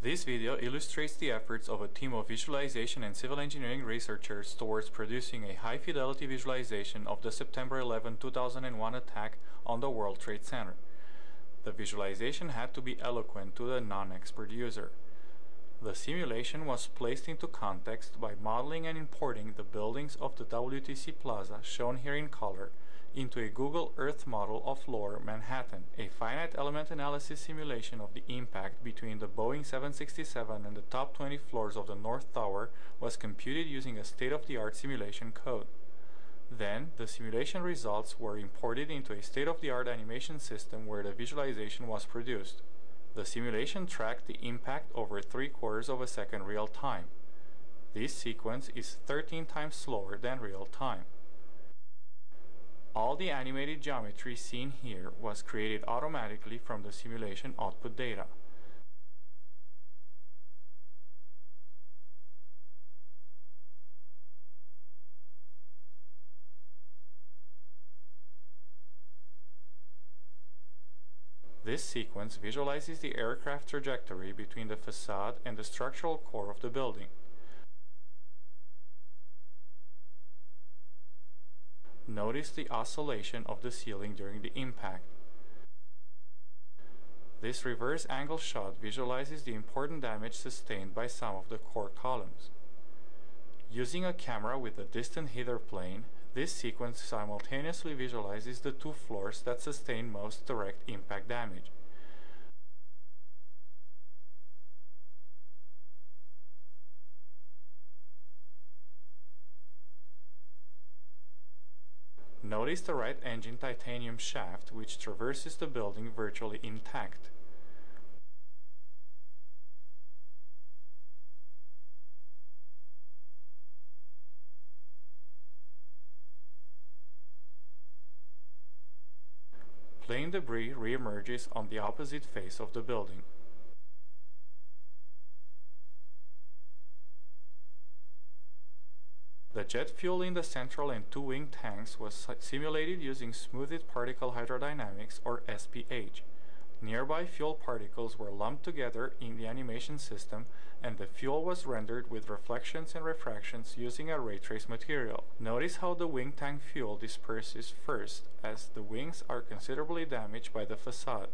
This video illustrates the efforts of a team of visualization and civil engineering researchers towards producing a high-fidelity visualization of the September 11, 2001 attack on the World Trade Center. The visualization had to be eloquent to the non-expert user. The simulation was placed into context by modeling and importing the buildings of the WTC Plaza, shown here in color, into a Google Earth model of Lower Manhattan. A finite element analysis simulation of the impact between the Boeing 767 and the top 20 floors of the North Tower was computed using a state-of-the-art simulation code. Then, the simulation results were imported into a state-of-the-art animation system where the visualization was produced. The simulation tracked the impact over 3/4 of a second real time. This sequence is 13 times slower than real time. All the animated geometry seen here was created automatically from the simulation output data. This sequence visualizes the aircraft trajectory between the facade and the structural core of the building. Notice the oscillation of the ceiling during the impact. This reverse angle shot visualizes the important damage sustained by some of the core columns. Using a camera with a distant hither plane, this sequence simultaneously visualizes the two floors that sustain most direct impact damage. Notice the right engine titanium shaft, which traverses the building virtually intact. Plane debris re-emerges on the opposite face of the building. The jet fuel in the central and two wing tanks was simulated using smoothed particle hydrodynamics, or SPH. Nearby fuel particles were lumped together in the animation system, and the fuel was rendered with reflections and refractions using a ray trace material. Notice how the wing tank fuel disperses first, as the wings are considerably damaged by the facade.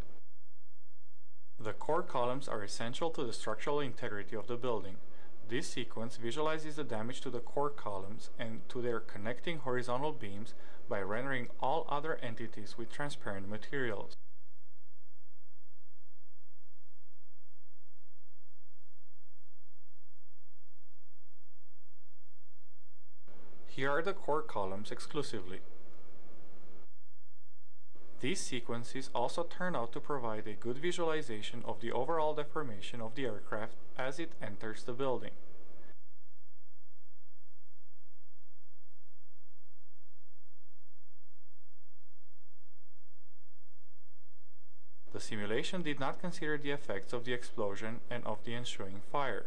The core columns are essential to the structural integrity of the building. This sequence visualizes the damage to the core columns and to their connecting horizontal beams by rendering all other entities with transparent materials. Here are the core columns exclusively. These sequences also turn out to provide a good visualization of the overall deformation of the aircraft as it enters the building. The simulation did not consider the effects of the explosion and of the ensuing fire.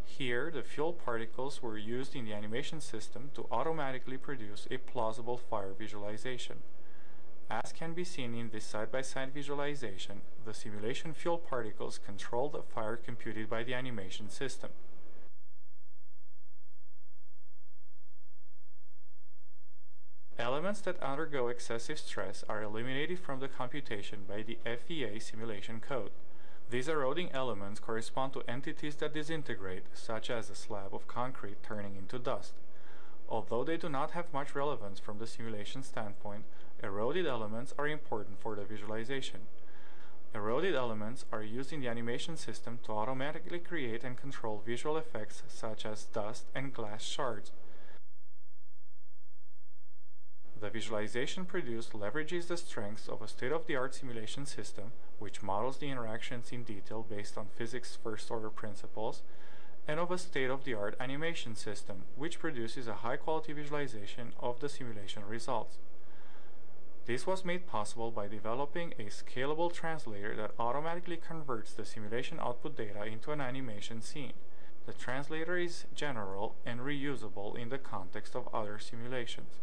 Here, the fuel particles were used in the animation system to automatically produce a plausible fire visualization. As can be seen in this side-by-side visualization, the simulation fuel particles control the fire computed by the animation system. Elements that undergo excessive stress are eliminated from the computation by the FEA simulation code. These eroding elements correspond to entities that disintegrate, such as a slab of concrete turning into dust. Although they do not have much relevance from the simulation standpoint, eroded elements are important for the visualization. Eroded elements are used in the animation system to automatically create and control visual effects such as dust and glass shards. The visualization produced leverages the strengths of a state-of-the-art simulation system, which models the interactions in detail based on physics' first-order principles, and of a state-of-the-art animation system, which produces a high-quality visualization of the simulation results. This was made possible by developing a scalable translator that automatically converts the simulation output data into an animation scene. The translator is general and reusable in the context of other simulations.